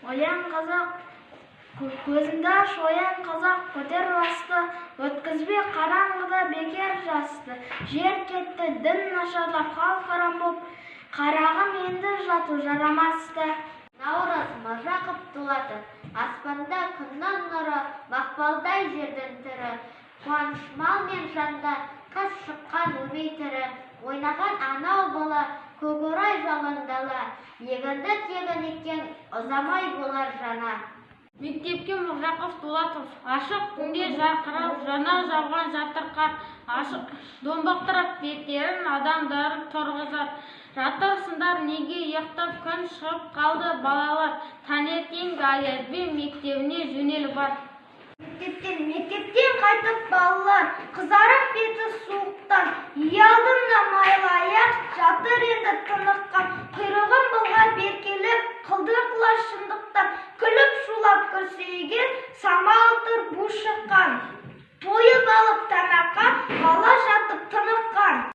Оян қазақ, көзінде аш оян қазақ, көтер басты, өткізбе қараңғыда бекер жасты. Жер кетті, дін нашарлап, хал харам боп, қарағым енді жату жарамасты. Наурыз маза қып тулатып, аспанда күннің нұры, мақпалдай жердің түрі. Қуаныш мал мен жанда, қыз шыққан өмей түрі, ойнаған анау бала, көкорай жалындала, егінді тегін еккен ұзамай болар жана. Мектепке Мұржақов Дулатов, ашық күнде жарқырап, жаңа жауған жатыр қар, ашық домбақтырып беттерін адамдар тұрғызар. Жатырсыңдар неге ұйықтап, күн шығып қалды балалар, таңертең аязбен мектебіне жөнел бар. Мектептен қайтып балалар, қызарып беті суықтан, үй алдында майлы аяқ, жатыр енді тыныққа.